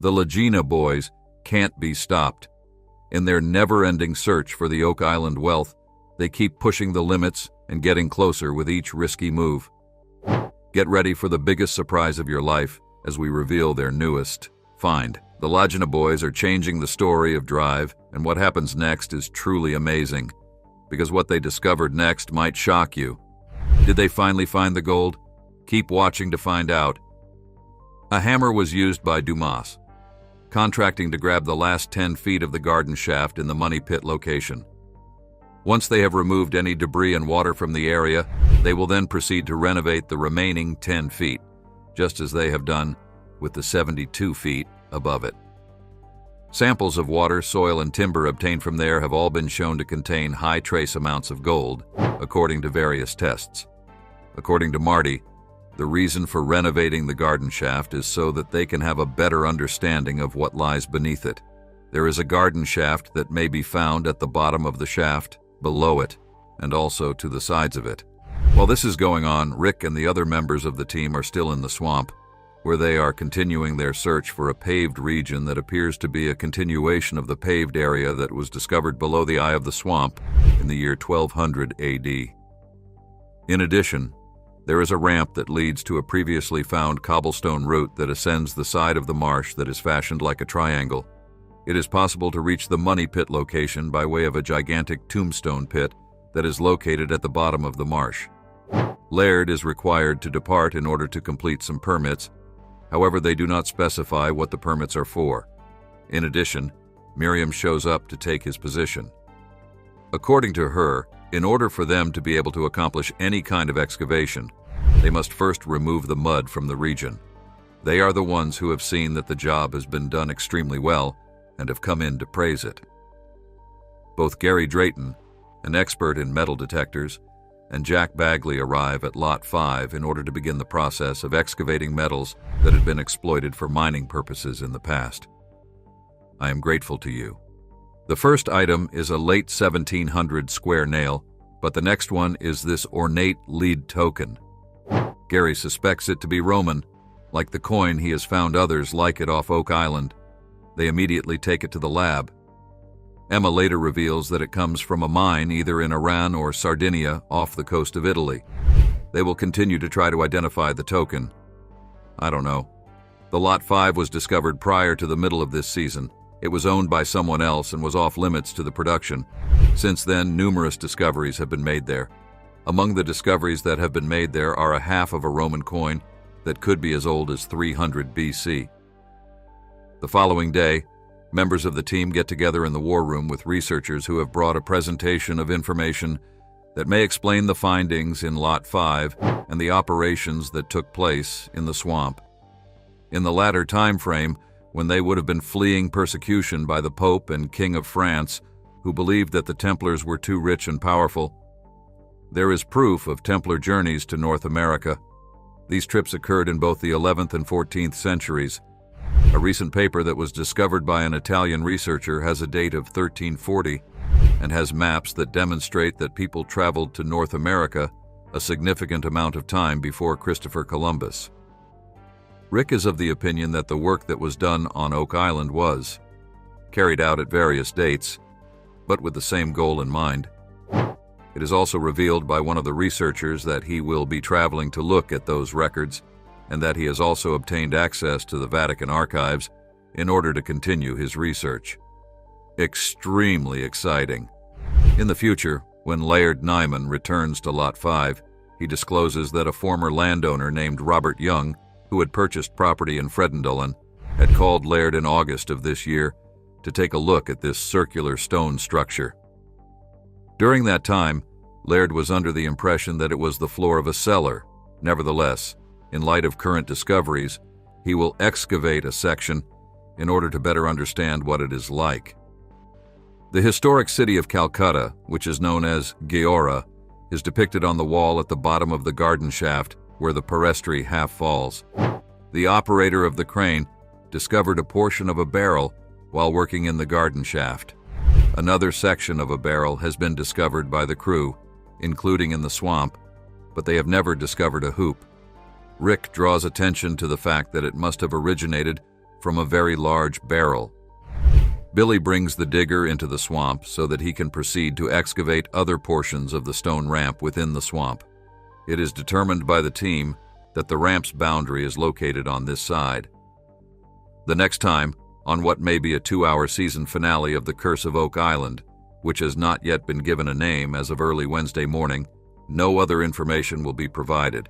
The Lagina boys can't be stopped. In their never-ending search for the Oak Island wealth, they keep pushing the limits and getting closer with each risky move. Get ready for the biggest surprise of your life as we reveal their newest find. The Lagina boys are changing the story of Drive, and what happens next is truly amazing, because what they discovered next might shock you. Did they finally find the gold? Keep watching to find out. A hammer was used by Dumas, contracting to grab the last 10 feet of the garden shaft in the money pit location. Once they have removed any debris and water from the area, they will then proceed to renovate the remaining 10 feet, just as they have done with the 72 feet above it. Samples of water, soil, and timber obtained from there have all been shown to contain high trace amounts of gold, according to various tests. According to Marty, the reason for renovating the garden shaft is so that they can have a better understanding of what lies beneath it. There is a garden shaft that may be found at the bottom of the shaft, below it, and also to the sides of it. While this is going on, Rick and the other members of the team are still in the swamp, where they are continuing their search for a paved region that appears to be a continuation of the paved area that was discovered below the eye of the swamp in the year 1200 AD. In addition, there is a ramp that leads to a previously found cobblestone route that ascends the side of the marsh that is fashioned like a triangle. It is possible to reach the money pit location by way of a gigantic tombstone pit that is located at the bottom of the marsh. Laird is required to depart in order to complete some permits. However, they do not specify what the permits are for. In addition, Miriam shows up to take his position. According to her, in order for them to be able to accomplish any kind of excavation, they must first remove the mud from the region. They are the ones who have seen that the job has been done extremely well and have come in to praise it. Both Gary Drayton, an expert in metal detectors, and Jack Bagley arrive at Lot 5 in order to begin the process of excavating metals that had been exploited for mining purposes in the past. I am grateful to you. The first item is a late 1700 square nail, but the next one is this ornate lead token. Gary suspects it to be Roman. Like the coin, he has found others like it off Oak Island. They immediately take it to the lab. Emma later reveals that it comes from a mine either in Iran or Sardinia off the coast of Italy. They will continue to try to identify the token. I don't know. The Lot 5 was discovered prior to the middle of this season. It was owned by someone else and was off limits to the production. Since then, numerous discoveries have been made there. Among the discoveries that have been made there are a half of a Roman coin that could be as old as 300 BC. The following day, members of the team get together in the war room with researchers who have brought a presentation of information that may explain the findings in Lot 5 and the operations that took place in the swamp. In the latter time frame, when they would have been fleeing persecution by the Pope and King of France, who believed that the Templars were too rich and powerful, there is proof of Templar journeys to North America. These trips occurred in both the 11th and 14th centuries. A recent paper that was discovered by an Italian researcher has a date of 1340 and has maps that demonstrate that people traveled to North America a significant amount of time before Christopher Columbus. Rick is of the opinion that the work that was done on Oak Island was carried out at various dates, but with the same goal in mind. It is also revealed by one of the researchers that he will be traveling to look at those records and that he has also obtained access to the Vatican archives in order to continue his research. Extremely exciting. In the future, when Laird Nyman returns to Lot 5, he discloses that a former landowner named Robert Young, who had purchased property in Fredendalen, had called Laird in August of this year to take a look at this circular stone structure. During that time, Laird was under the impression that it was the floor of a cellar. Nevertheless, in light of current discoveries, he will excavate a section in order to better understand what it is like. The historic city of Calcutta, which is known as Geora, is depicted on the wall at the bottom of the garden shaft where the peristry half falls. The operator of the crane discovered a portion of a barrel while working in the garden shaft. Another section of a barrel has been discovered by the crew, including in the swamp, but they have never discovered a hoop. Rick draws attention to the fact that it must have originated from a very large barrel. Billy brings the digger into the swamp so that he can proceed to excavate other portions of the stone ramp within the swamp. It is determined by the team that the ramp's boundary is located on this side. The next time, on what may be a 2-hour season finale of The Curse of Oak Island, which has not yet been given a name as of early Wednesday morning, no other information will be provided.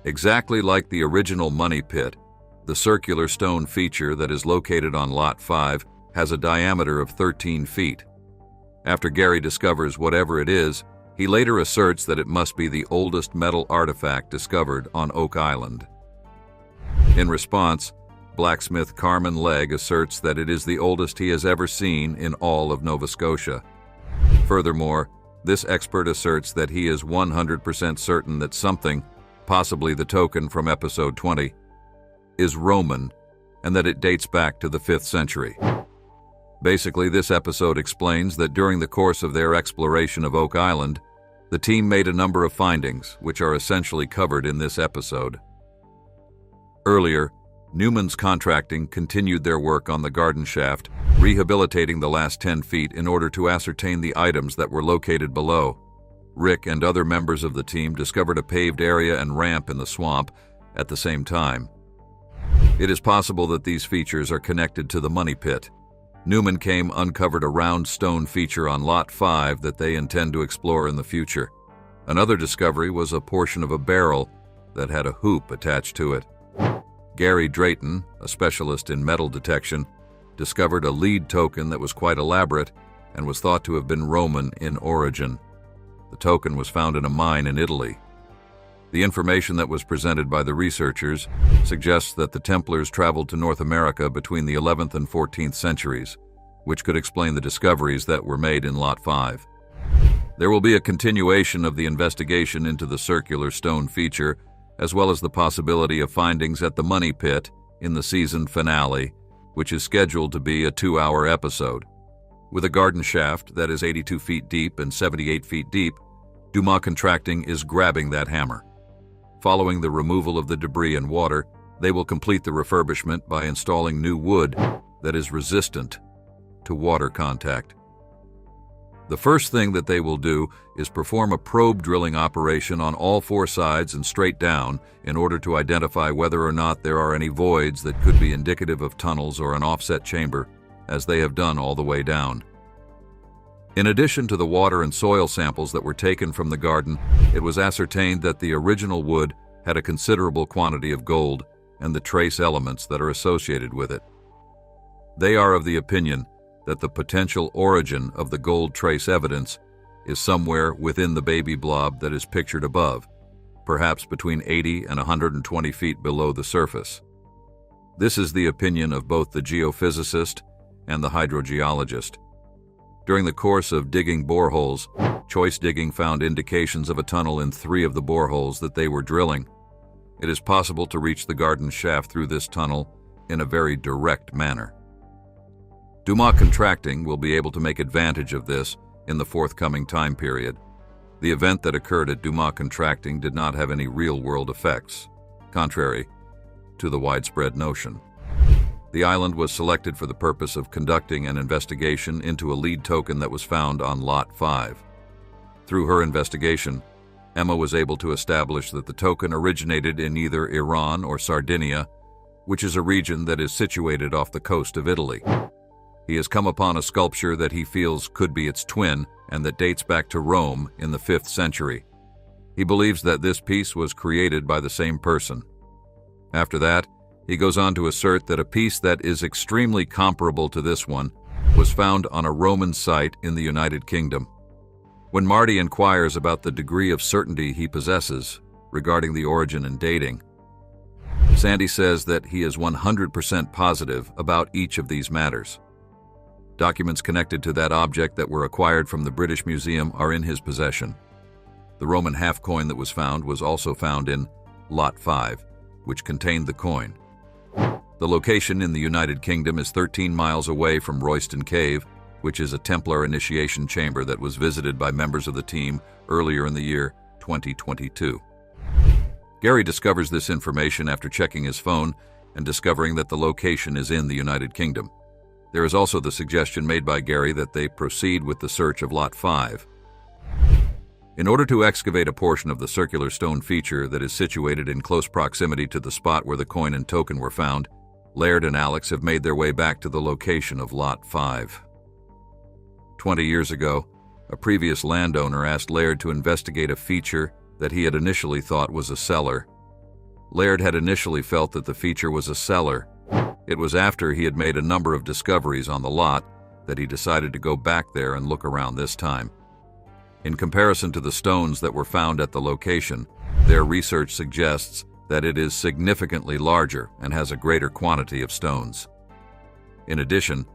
Exactly like the original money pit, the circular stone feature that is located on Lot 5 has a diameter of 13 feet. After Gary discovers whatever it is, he later asserts that it must be the oldest metal artifact discovered on Oak Island. In response, blacksmith Carmen Legg asserts that it is the oldest he has ever seen in all of Nova Scotia. Furthermore, this expert asserts that he is 100% certain that something, possibly the token from episode 20, is Roman, and that it dates back to the 5th century. Basically, this episode explains that during the course of their exploration of Oak Island, the team made a number of findings, which are essentially covered in this episode. Earlier, Newman's Contracting continued their work on the garden shaft, rehabilitating the last 10 feet in order to ascertain the items that were located below. Rick and other members of the team discovered a paved area and ramp in the swamp at the same time. It is possible that these features are connected to the money pit. Newman uncovered a round stone feature on Lot 5 that they intend to explore in the future. Another discovery was a portion of a barrel that had a hoop attached to it. Gary Drayton, a specialist in metal detection, discovered a lead token that was quite elaborate and was thought to have been Roman in origin. The token was found in a mine in Italy. The information that was presented by the researchers suggests that the Templars traveled to North America between the 11th and 14th centuries, which could explain the discoveries that were made in Lot 5. There will be a continuation of the investigation into the circular stone feature, as well as the possibility of findings at the money pit in the season finale, which is scheduled to be a 2-hour episode. With a garden shaft that is 82 feet deep and 78 feet deep, Dumas Contracting is grabbing that hammer. Following the removal of the debris and water, they will complete the refurbishment by installing new wood that is resistant to water contact. The first thing that they will do is perform a probe drilling operation on all 4 sides and straight down in order to identify whether or not there are any voids that could be indicative of tunnels or an offset chamber, as they have done all the way down. In addition to the water and soil samples that were taken from the garden, it was ascertained that the original wood had a considerable quantity of gold and the trace elements that are associated with it. They are of the opinion that the potential origin of the gold trace evidence is somewhere within the baby blob that is pictured above, perhaps between 80 and 120 feet below the surface. This is the opinion of both the geophysicist and the hydrogeologist. During the course of digging boreholes, choice digging found indications of a tunnel in 3 of the boreholes that they were drilling. It is possible to reach the garden shaft through this tunnel in a very direct manner. Dumas Contracting will be able to make advantage of this in the forthcoming time period. The event that occurred at Dumas Contracting did not have any real-world effects, contrary to the widespread notion. The island was selected for the purpose of conducting an investigation into a lead token that was found on Lot 5. Through her investigation, Emma was able to establish that the token originated in either Iran or Sardinia, which is a region that is situated off the coast of Italy. He has come upon a sculpture that he feels could be its twin and that dates back to Rome in the 5th century. He believes that this piece was created by the same person. After that, he goes on to assert that a piece that is extremely comparable to this one was found on a Roman site in the United Kingdom. When Marty inquires about the degree of certainty he possesses regarding the origin and dating, Sandy says that he is 100% positive about each of these matters. Documents connected to that object that were acquired from the British Museum are in his possession. The Roman half coin that was found was also found in Lot 5, which contained the coin. The location in the United Kingdom is 13 miles away from Royston Cave, which is a Templar initiation chamber that was visited by members of the team earlier in the year 2022. Gary discovers this information after checking his phone and discovering that the location is in the United Kingdom. There is also the suggestion made by Gary that they proceed with the search of Lot 5. In order to excavate a portion of the circular stone feature that is situated in close proximity to the spot where the coin and token were found, Laird and Alex have made their way back to the location of Lot 5. 20 years ago, a previous landowner asked Laird to investigate a feature that he had initially thought was a cellar. Laird had initially felt that the feature was a cellar. It was after he had made a number of discoveries on the lot that he decided to go back there and look around this time. In comparison to the stones that were found at the location, their research suggests that it is significantly larger and has a greater quantity of stones. In addition,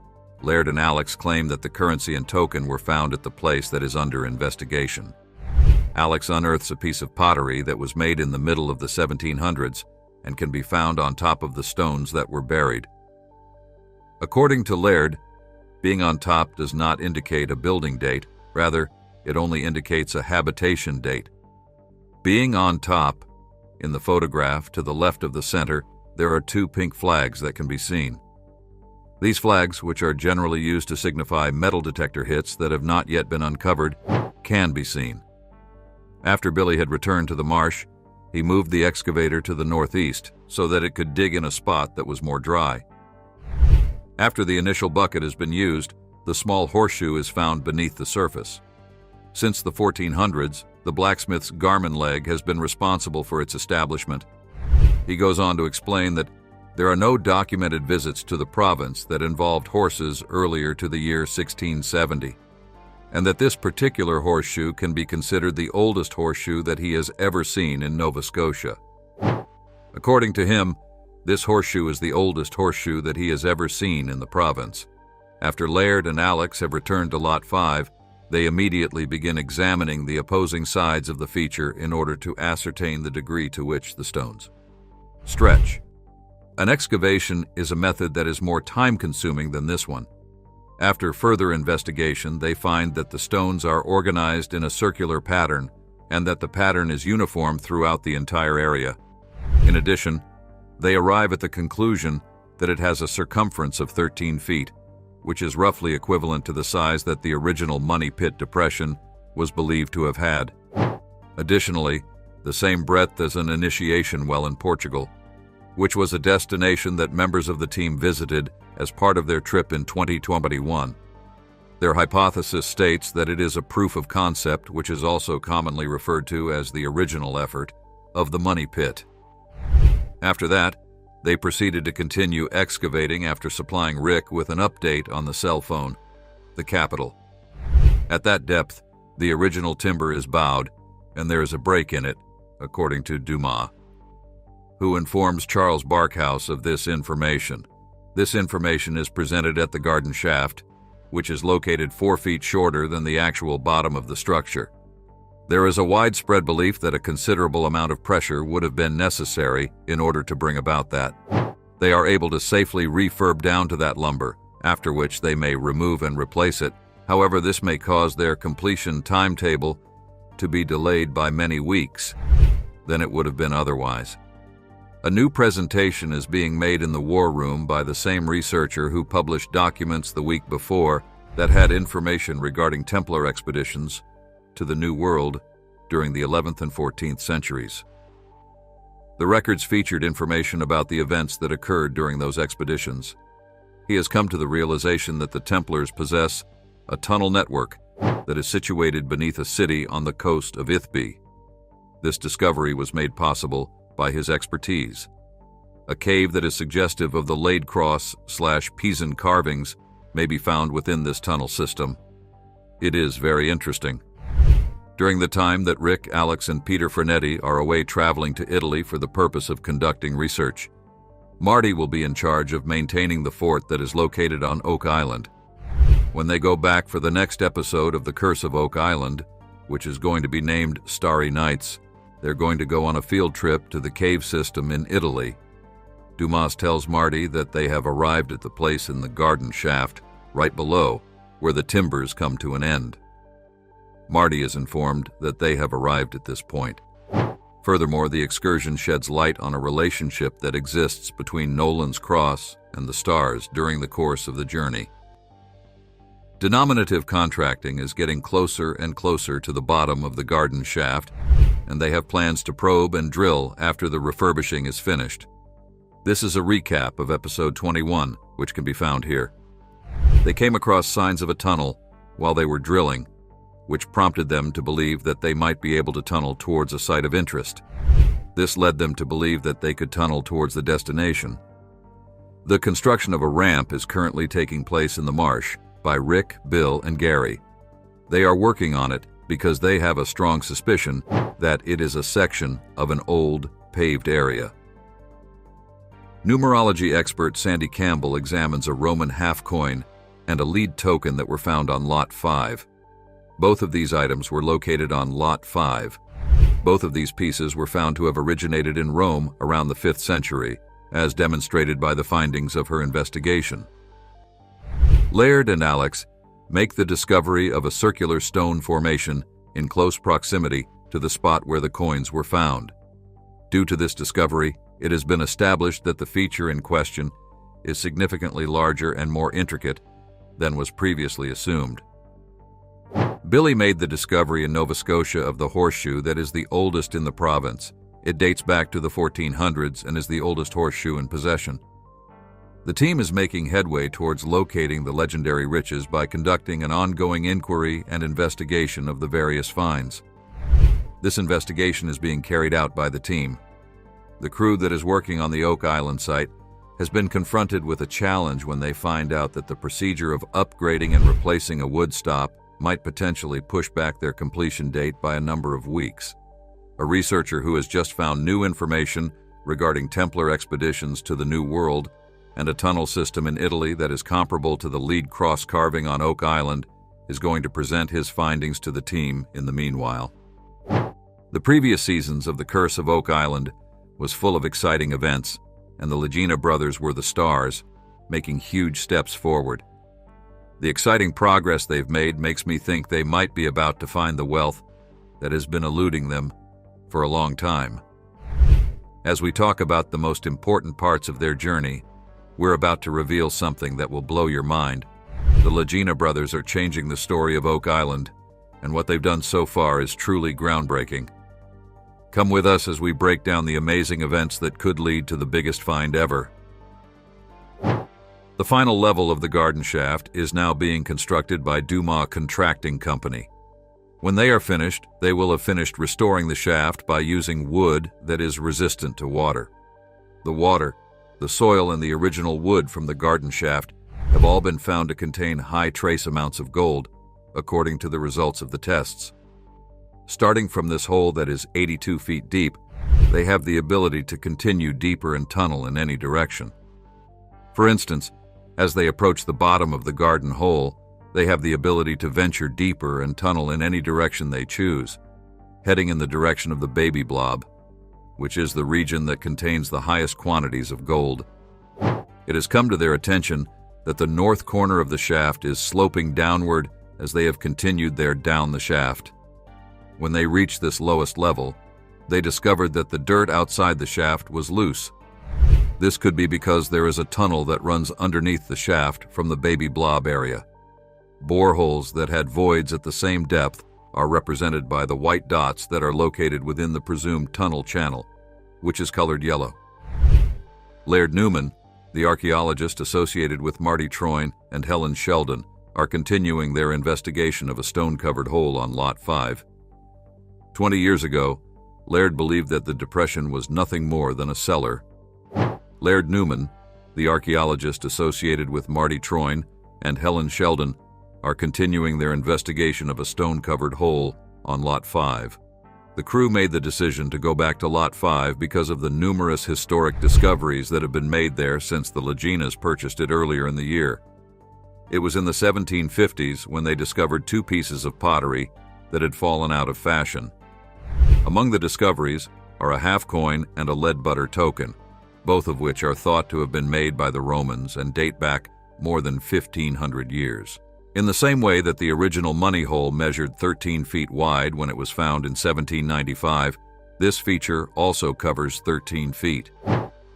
Laird and Alex claim that the currency and token were found at the place that is under investigation. Alex unearths a piece of pottery that was made in the middle of the 1700s and can be found on top of the stones that were buried. According to Laird, being on top does not indicate a building date, rather, it only indicates a habitation date. Being on top, in the photograph to the left of the center, there are 2 pink flags that can be seen. These flags, which are generally used to signify metal detector hits that have not yet been uncovered, can be seen. After Billy had returned to the marsh, he moved the excavator to the northeast so that it could dig in a spot that was more dry. After the initial bucket has been used, the small horseshoe is found beneath the surface. Since the 1400s, the blacksmith's garmin leg has been responsible for its establishment. He goes on to explain that there are no documented visits to the province that involved horses earlier to the year 1670, and that this particular horseshoe can be considered the oldest horseshoe that he has ever seen in Nova Scotia. According to him, this horseshoe is the oldest horseshoe that he has ever seen in the province. After Laird and Alex have returned to Lot 5, they immediately begin examining the opposing sides of the feature in order to ascertain the degree to which the stones stretch. An excavation is a method that is more time-consuming than this one. After further investigation, they find that the stones are organized in a circular pattern and that the pattern is uniform throughout the entire area. In addition, they arrive at the conclusion that it has a circumference of 13 feet, which is roughly equivalent to the size that the original Money Pit depression was believed to have had. Additionally, the same breadth as an initiation well in Portugal, which was a destination that members of the team visited as part of their trip in 2021. Their hypothesis states that it is a proof of concept, which is also commonly referred to as the original effort, of the Money Pit. After that, they proceeded to continue excavating after supplying Rick with an update on the cell phone, the capital. At that depth, the original timber is bowed, and there is a break in it, according to Dumas, who informs Charles Barkhouse of this information. This information is presented at the garden shaft, which is located 4 feet shorter than the actual bottom of the structure. There is a widespread belief that a considerable amount of pressure would have been necessary in order to bring about that. They are able to safely refurb down to that lumber, after which they may remove and replace it. However, this may cause their completion timetable to be delayed by many weeks than it would have been otherwise. A new presentation is being made in the War Room by the same researcher who published documents the week before that had information regarding Templar expeditions to the New World during the 11th and 14th centuries. The records featured information about the events that occurred during those expeditions. He has come to the realization that the Templars possess a tunnel network that is situated beneath a city on the coast of Ithby. This discovery was made possible by his expertise. A cave that is suggestive of the laid cross/Pisan carvings may be found within this tunnel system. It is very interesting. During the time that Rick, Alex, and Peter Frenetti are away traveling to Italy for the purpose of conducting research, Marty will be in charge of maintaining the fort that is located on Oak Island. When they go back for the next episode of The Curse of Oak Island, which is going to be named Starry Nights, they're going to go on a field trip to the cave system in Italy. Dumas tells Marty that they have arrived at the place in the garden shaft, right below, where the timbers come to an end. Marty is informed that they have arrived at this point. Furthermore, the excursion sheds light on a relationship that exists between Nolan's Cross and the stars during the course of the journey. Denominative contracting is getting closer and closer to the bottom of the garden shaft, and they have plans to probe and drill after the refurbishing is finished. This is a recap of episode 21, which can be found here. They came across signs of a tunnel while they were drilling, which prompted them to believe that they might be able to tunnel towards a site of interest. This led them to believe that they could tunnel towards the destination. The construction of a ramp is currently taking place in the marsh by Rick, Bill, and Gary. They are working on it because they have a strong suspicion that it is a section of an old, paved area. Numerology expert Sandy Campbell examines a Roman half coin and a lead token that were found on Lot 5. Both of these items were located on Lot 5. Both of these pieces were found to have originated in Rome around the 5th century, as demonstrated by the findings of her investigation. Laird and Alex make the discovery of a circular stone formation in close proximity to the spot where the coins were found. Due to this discovery, it has been established that the feature in question is significantly larger and more intricate than was previously assumed. Billy made the discovery in Nova Scotia of the horseshoe that is the oldest in the province. It dates back to the 1400s and is the oldest horseshoe in possession. The team is making headway towards locating the legendary riches by conducting an ongoing inquiry and investigation of the various finds. This investigation is being carried out by the team. The crew that is working on the Oak Island site has been confronted with a challenge when they find out that the procedure of upgrading and replacing a wood stop might potentially push back their completion date by a number of weeks. A researcher who has just found new information regarding Templar expeditions to the New World and a tunnel system in Italy that is comparable to the lead cross carving on Oak Island is going to present his findings to the team in the meanwhile. The previous seasons of The Curse of Oak Island was full of exciting events, and the Lagina brothers were the stars, making huge steps forward. The exciting progress they've made makes me think they might be about to find the wealth that has been eluding them for a long time. As we talk about the most important parts of their journey, we're about to reveal something that will blow your mind. The Lagina brothers are changing the story of Oak Island, and what they've done so far is truly groundbreaking. Come with us as we break down the amazing events that could lead to the biggest find ever. The final level of the garden shaft is now being constructed by Dumas Contracting Company. When they are finished, they will have finished restoring the shaft by using wood that is resistant to water. The water, the soil, and the original wood from the garden shaft have all been found to contain high trace amounts of gold, according to the results of the tests. Starting from this hole that is 82 feet deep, they have the ability to continue deeper and tunnel in any direction. For instance, as they approach the bottom of the garden hole, they have the ability to venture deeper and tunnel in any direction they choose, heading in the direction of the baby blob, which is the region that contains the highest quantities of gold. It has come to their attention that the north corner of the shaft is sloping downward as they have continued down the shaft. When they reached this lowest level, they discovered that the dirt outside the shaft was loose. This could be because there is a tunnel that runs underneath the shaft from the baby blob area. Boreholes that had voids at the same depth are represented by the white dots that are located within the presumed tunnel channel, which is colored yellow. Laird Newman, the archaeologist associated with Marty Troyne and Helen Sheldon, are continuing their investigation of a stone-covered hole on Lot 5. 20 years ago, Laird believed that the depression was nothing more than a cellar. Laird Newman, the archaeologist associated with Marty Troyne and Helen Sheldon, are continuing their investigation of a stone-covered hole on Lot 5. The crew made the decision to go back to Lot 5 because of the numerous historic discoveries that have been made there since the Laginas purchased it earlier in the year. It was in the 1750s when they discovered two pieces of pottery that had fallen out of fashion. Among the discoveries are a half coin and a lead butter token, both of which are thought to have been made by the Romans and date back more than 1,500 years. In the same way that the original money hole measured 13 feet wide when it was found in 1795, This feature also covers 13 feet.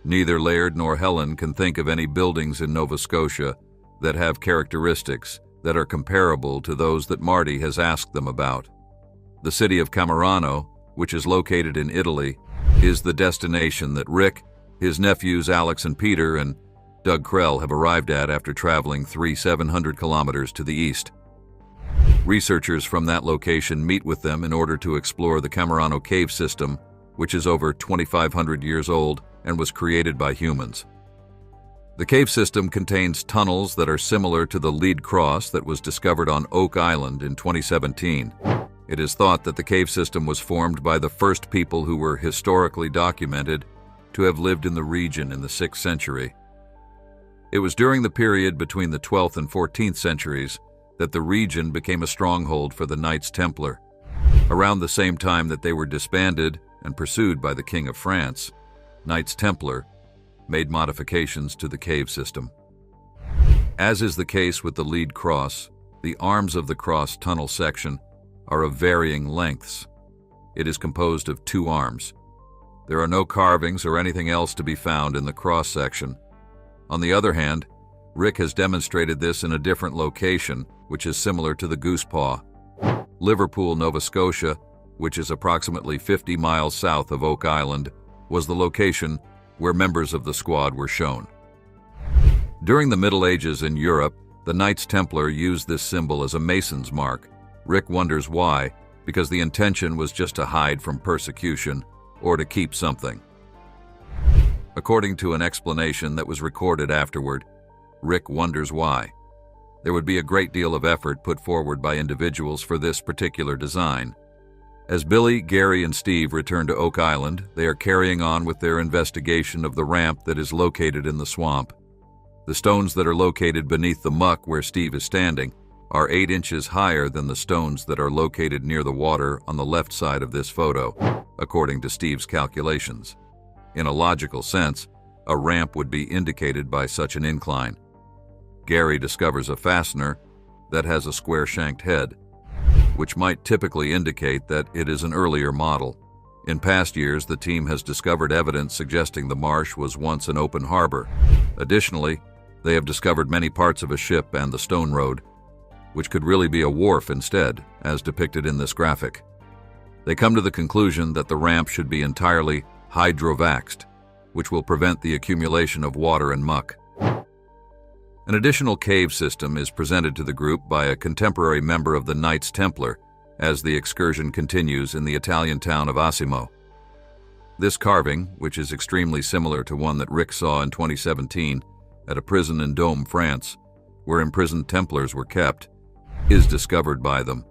Neither Laird nor Helen can think of any buildings in Nova Scotia that have characteristics that are comparable to those that Marty has asked them about. The city of Camerano, which is located in Italy, is the destination that Rick, his nephews Alex and Peter, and Doug Krell have arrived at after traveling 700 kilometers to the east. Researchers from that location meet with them in order to explore the Camerano cave system, which is over 2,500 years old and was created by humans. The cave system contains tunnels that are similar to the lead cross that was discovered on Oak Island in 2017. It is thought that the cave system was formed by the first people who were historically documented to have lived in the region in the 6th century. It was during the period between the 12th and 14th centuries that the region became a stronghold for the Knights Templar. Around the same time that they were disbanded and pursued by the King of France, Knights Templar made modifications to the cave system. As is the case with the lead cross, the arms of the cross tunnel section are of varying lengths. It is composed of 2 arms. There are no carvings or anything else to be found in the cross section. On the other hand, Rick has demonstrated this in a different location, which is similar to the Goose Paw. Liverpool, Nova Scotia, which is approximately 50 miles south of Oak Island, was the location where members of the squad were shown. During the Middle Ages in Europe, the Knights Templar used this symbol as a mason's mark. Rick wonders why, because the intention was just to hide from persecution or to keep something. According to an explanation that was recorded afterward, Rick wonders why. There would be a great deal of effort put forward by individuals for this particular design. As Billy, Gary, and Steve return to Oak Island, they are carrying on with their investigation of the ramp that is located in the swamp. The stones that are located beneath the muck where Steve is standing are 8 inches higher than the stones that are located near the water on the left side of this photo, according to Steve's calculations. In a logical sense, a ramp would be indicated by such an incline. Gary discovers a fastener that has a square-shanked head, which might typically indicate that it is an earlier model. In past years, the team has discovered evidence suggesting the marsh was once an open harbor. Additionally, they have discovered many parts of a ship and the stone road, which could really be a wharf instead, as depicted in this graphic. They come to the conclusion that the ramp should be entirely hydrovaxed, which will prevent the accumulation of water and muck. An additional cave system is presented to the group by a contemporary member of the Knights Templar as the excursion continues in the Italian town of Asimo. This carving, which is extremely similar to one that Rick saw in 2017 at a prison in Dome, France, where imprisoned Templars were kept, is discovered by them.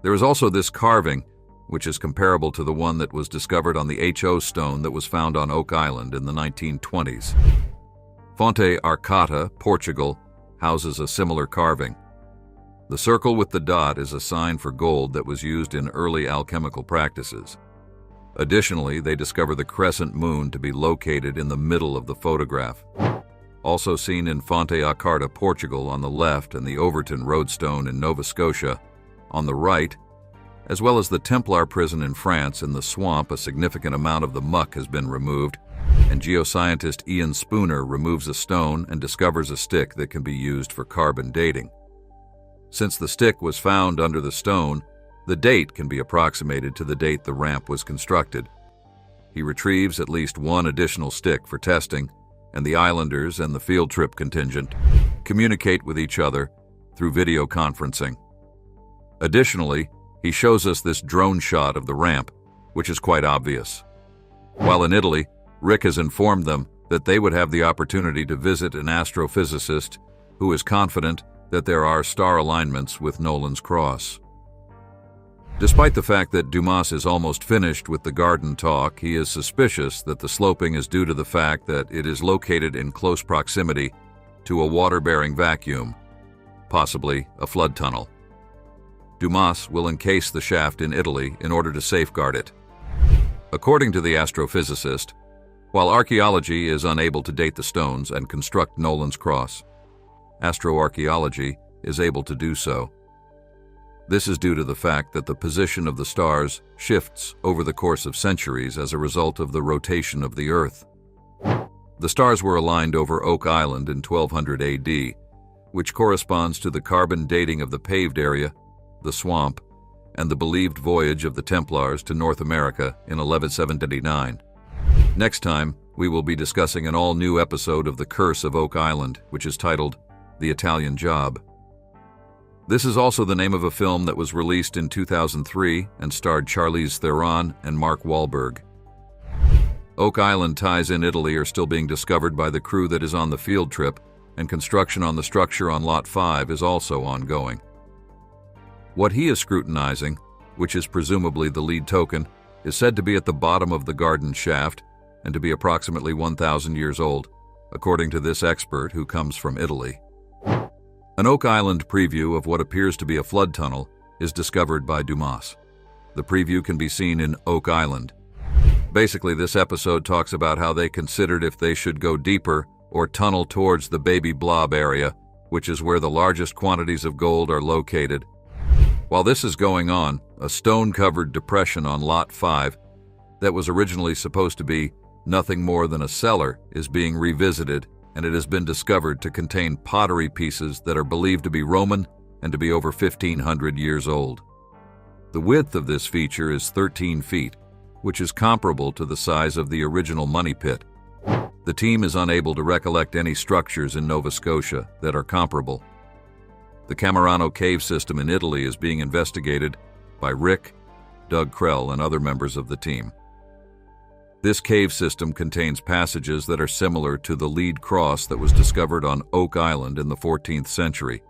There is also this carving, which is comparable to the one that was discovered on the HO stone that was found on Oak Island in the 1920s. Fonte Arcata, Portugal, houses a similar carving. The circle with the dot is a sign for gold that was used in early alchemical practices. Additionally, they discover the crescent moon to be located in the middle of the photograph. Also seen in Fonte Arcata, Portugal on the left, and the Overton Roadstone in Nova Scotia on the right, as well as the Templar prison in France. In the swamp, a significant amount of the muck has been removed, and geoscientist Ian Spooner removes a stone and discovers a stick that can be used for carbon dating. Since the stick was found under the stone, the date can be approximated to the date the ramp was constructed. He retrieves at least one additional stick for testing, and the Islanders and the field trip contingent communicate with each other through video conferencing. Additionally, he shows us this drone shot of the ramp, which is quite obvious. While in Italy, Rick has informed them that they would have the opportunity to visit an astrophysicist who is confident that there are star alignments with Nolan's Cross. Despite the fact that Dumas is almost finished with the garden talk, he is suspicious that the sloping is due to the fact that it is located in close proximity to a water-bearing vacuum, possibly a flood tunnel. Dumas will encase the shaft in Italy in order to safeguard it. According to the astrophysicist, while archaeology is unable to date the stones and construct Nolan's Cross, astroarchaeology is able to do so. This is due to the fact that the position of the stars shifts over the course of centuries as a result of the rotation of the Earth. The stars were aligned over Oak Island in 1200 AD, which corresponds to the carbon dating of the paved area, the swamp, and the believed voyage of the Templars to North America in 1179. Next time, we will be discussing an all-new episode of The Curse of Oak Island, which is titled The Italian Job. This is also the name of a film that was released in 2003 and starred Charlize Theron and Mark Wahlberg. Oak Island ties in Italy are still being discovered by the crew that is on the field trip, and construction on the structure on Lot 5 is also ongoing. What he is scrutinizing, which is presumably the lead token, is said to be at the bottom of the garden shaft and to be approximately 1,000 years old, according to this expert who comes from Italy. An Oak Island preview of what appears to be a flood tunnel is discovered by Dumas. The preview can be seen in Oak Island. Basically, this episode talks about how they considered if they should go deeper or tunnel towards the Baby Blob area, which is where the largest quantities of gold are located. While this is going on, a stone-covered depression on Lot 5 that was originally supposed to be nothing more than a cellar is being revisited, and it has been discovered to contain pottery pieces that are believed to be Roman and to be over 1,500 years old. The width of this feature is 13 feet, which is comparable to the size of the original money pit. The team is unable to recollect any structures in Nova Scotia that are comparable. The Camerano cave system in Italy is being investigated by Rick, Doug Krell, and other members of the team. This cave system contains passages that are similar to the lead cross that was discovered on Oak Island in the 14th century.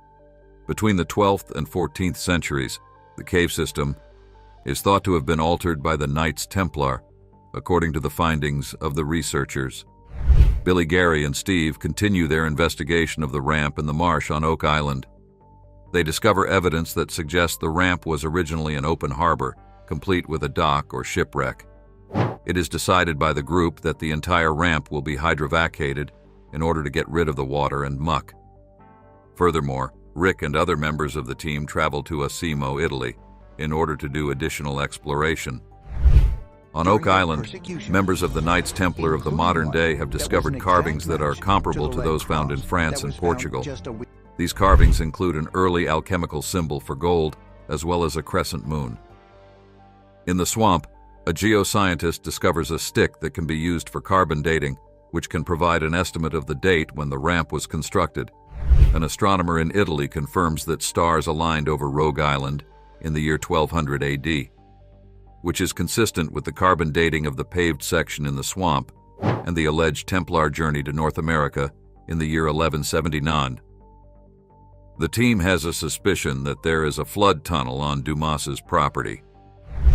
Between the 12th and 14th centuries, the cave system is thought to have been altered by the Knights Templar, according to the findings of the researchers. Billy, Gary, and Steve continue their investigation of the ramp in the marsh on Oak Island. They discover evidence that suggests the ramp was originally an open harbor, complete with a dock or shipwreck. It is decided by the group that the entire ramp will be hydrovacated in order to get rid of the water and muck. Furthermore, Rick and other members of the team travel to Osimo, Italy, in order to do additional exploration. On Oak Island, members of the Knights Templar of the modern day have discovered carvings that are comparable to those found in France and Portugal. These carvings include an early alchemical symbol for gold, as well as a crescent moon. In the swamp, a geoscientist discovers a stick that can be used for carbon dating, which can provide an estimate of the date when the ramp was constructed. An astronomer in Italy confirms that stars aligned over Rogue Island in the year 1200 AD, which is consistent with the carbon dating of the paved section in the swamp and the alleged Templar journey to North America in the year 1179. The team has a suspicion that there is a flood tunnel on Dumas's property.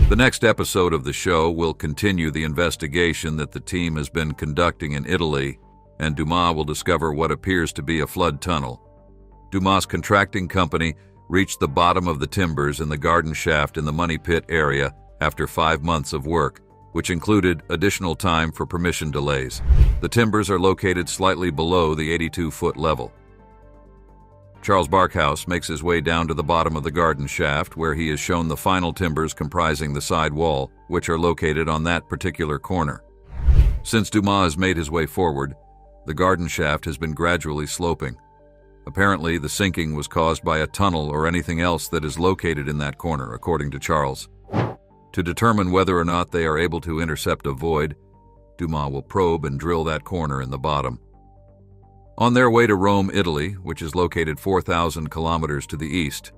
The next episode of the show will continue the investigation that the team has been conducting in Italy, and Dumas will discover what appears to be a flood tunnel. Dumas' contracting company reached the bottom of the timbers in the garden shaft in the Money Pit area after 5 months of work, which included additional time for permission delays. The timbers are located slightly below the 82-foot level. Charles Barkhouse makes his way down to the bottom of the garden shaft, where he is shown the final timbers comprising the side wall, which are located on that particular corner. Since Dumas has made his way forward, the garden shaft has been gradually sloping. Apparently, the sinking was caused by a tunnel or anything else that is located in that corner, according to Charles. To determine whether or not they are able to intercept a void, Dumas will probe and drill that corner in the bottom. On their way to Rome, Italy, which is located 4,000 kilometers to the east,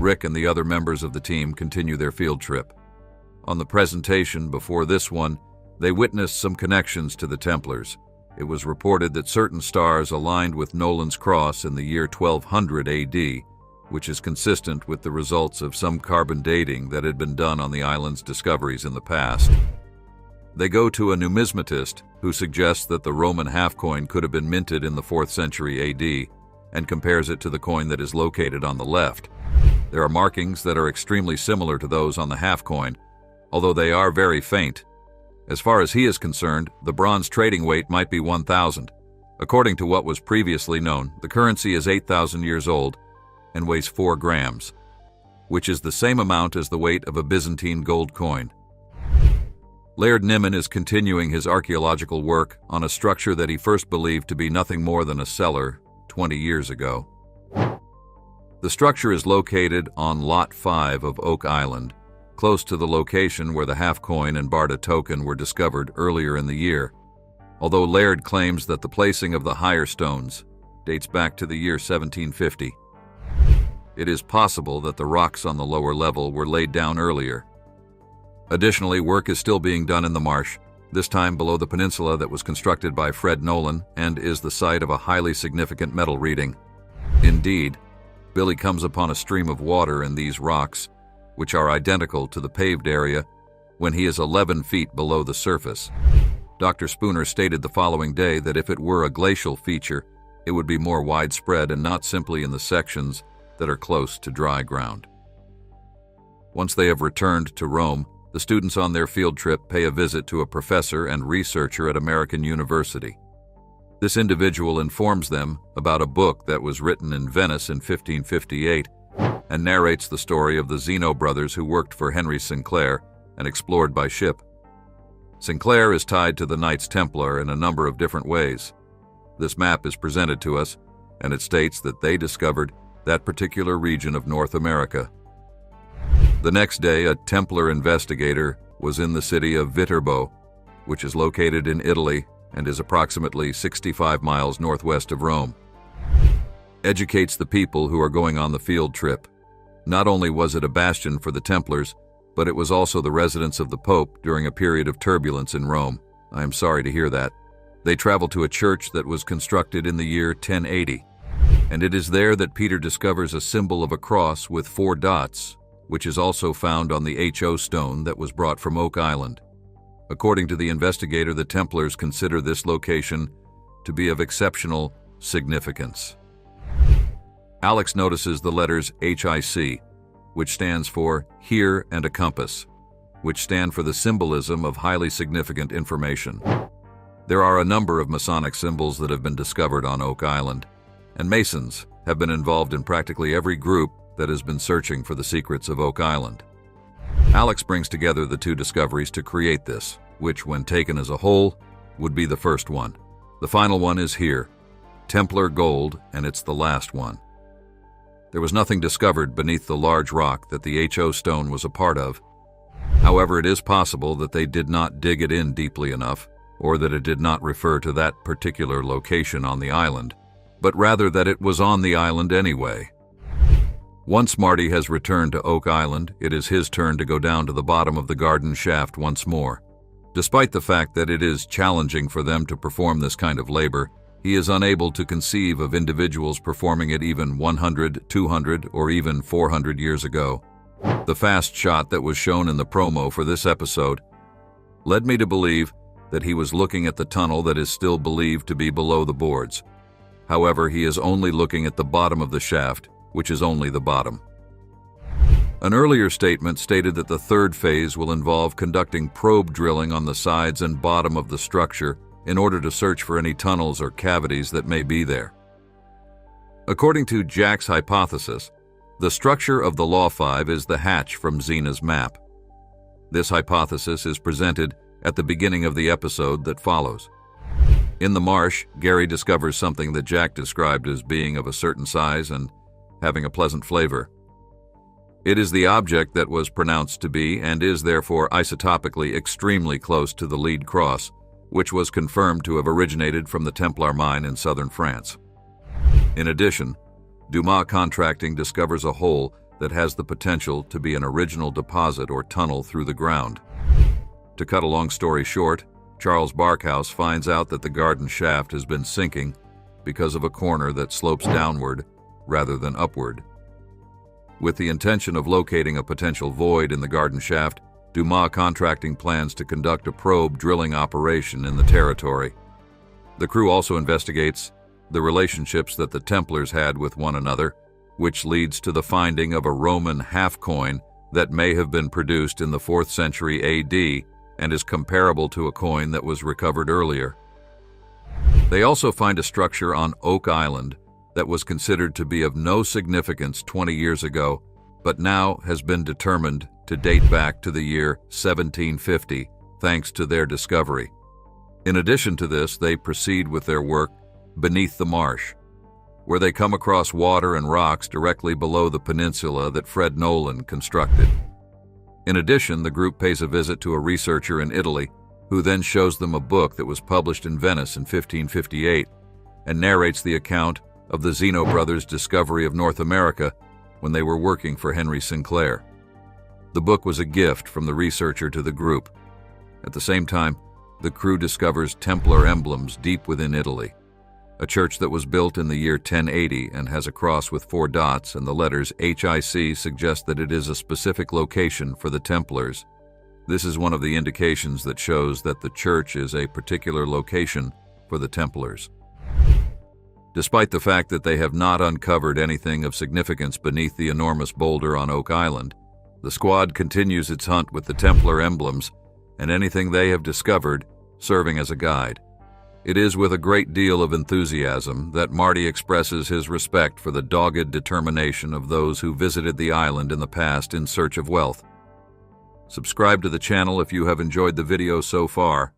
Rick and the other members of the team continue their field trip. On the presentation before this one, they witnessed some connections to the Templars. It was reported that certain stars aligned with Nolan's Cross in the year 1200 AD, which is consistent with the results of some carbon dating that had been done on the island's discoveries in the past. They go to a numismatist who suggests that the Roman half-coin could have been minted in the 4th century AD and compares it to the coin that is located on the left. There are markings that are extremely similar to those on the half-coin, although they are very faint. As far as he is concerned, the bronze trading weight might be 1,000. According to what was previously known, the currency is 8,000 years old and weighs 4 grams. which is the same amount as the weight of a Byzantine gold coin. Laird Niman is continuing his archaeological work on a structure that he first believed to be nothing more than a cellar 20 years ago. The structure is located on Lot 5 of Oak Island, close to the location where the half-coin and Barda token were discovered earlier in the year, although Laird claims that the placing of the higher stones dates back to the year 1750. It is possible that the rocks on the lower level were laid down earlier. Additionally, work is still being done in the marsh, this time below the peninsula that was constructed by Fred Nolan and is the site of a highly significant metal reading. Indeed, Billy comes upon a stream of water in these rocks, which are identical to the paved area, when he is 11 feet below the surface. Dr. Spooner stated the following day that if it were a glacial feature, it would be more widespread and not simply in the sections that are close to dry ground. Once they have returned to Rome, the students on their field trip pay a visit to a professor and researcher at American University. This individual informs them about a book that was written in Venice in 1558 and narrates the story of the Zeno brothers who worked for Henry Sinclair and explored by ship. Sinclair is tied to the Knights Templar in a number of different ways. This map is presented to us, and it states that they discovered that particular region of North America. The next day, a Templar investigator was in the city of Viterbo, which is located in Italy and is approximately 65 miles northwest of Rome. Educates the people who are going on the field trip. Not only was it a bastion for the Templars, but it was also the residence of the Pope during a period of turbulence in Rome. I am sorry to hear that. They travel to a church that was constructed in the year 1080, and it is there that Peter discovers a symbol of a cross with 4 dots, which is also found on the HO stone that was brought from Oak Island. According to the investigator, the Templars consider this location to be of exceptional significance. Alex notices the letters HIC, which stands for Here and a Compass, which stand for the symbolism of highly significant information. There are a number of Masonic symbols that have been discovered on Oak Island, and Masons have been involved in practically every group that has been searching for the secrets of Oak Island. Alex brings together the 2 discoveries to create this, which, when taken as a whole, would be the first one. The final one is here, Templar gold, and it's the last one. There was nothing discovered beneath the large rock that the HO stone was a part of. However, it is possible that they did not dig it in deeply enough, or that it did not refer to that particular location on the island, but rather that it was on the island anyway. Once Marty has returned to Oak Island, it is his turn to go down to the bottom of the garden shaft once more. Despite the fact that it is challenging for them to perform this kind of labor, he is unable to conceive of individuals performing it even 100, 200, or even 400 years ago. The fast shot that was shown in the promo for this episode led me to believe that he was looking at the tunnel that is still believed to be below the boards. However, he is only looking at the bottom of the shaft, which is only the bottom. An earlier statement stated that the 3rd phase will involve conducting probe drilling on the sides and bottom of the structure in order to search for any tunnels or cavities that may be there. According to Jack's hypothesis, the structure of the Law 5 is the hatch from Zena's map. This hypothesis is presented at the beginning of the episode that follows. In the marsh, Gary discovers something that Jack described as being of a certain size and having a pleasant flavor. It is the object that was pronounced to be and is therefore isotopically extremely close to the lead cross, which was confirmed to have originated from the Templar mine in southern France. In addition, Dumas Contracting discovers a hole that has the potential to be an original deposit or tunnel through the ground. To cut a long story short, Charles Barkhouse finds out that the garden shaft has been sinking because of a corner that slopes downward rather than upward. With the intention of locating a potential void in the garden shaft, Dumas Contracting plans to conduct a probe drilling operation in the territory. The crew also investigates the relationships that the Templars had with one another, which leads to the finding of a Roman half-coin that may have been produced in the 4th century AD and is comparable to a coin that was recovered earlier. They also find a structure on Oak Island that was considered to be of no significance 20 years ago, but now has been determined to date back to the year 1750, thanks to their discovery. In addition to this, they proceed with their work beneath the marsh, where they come across water and rocks directly below the peninsula that Fred Nolan constructed. In addition, the group pays a visit to a researcher in Italy, who then shows them a book that was published in Venice in 1558 and narrates the account of the Zeno brothers' discovery of North America when they were working for Henry Sinclair. The book was a gift from the researcher to the group. At the same time, the crew discovers Templar emblems deep within Italy. A church that was built in the year 1080 and has a cross with 4 dots and the letters HIC suggest that it is a specific location for the Templars. This is one of the indications that shows that the church is a particular location for the Templars. Despite the fact that they have not uncovered anything of significance beneath the enormous boulder on Oak Island, the squad continues its hunt with the Templar emblems and anything they have discovered serving as a guide. It is with a great deal of enthusiasm that Marty expresses his respect for the dogged determination of those who visited the island in the past in search of wealth. Subscribe to the channel if you have enjoyed the video so far.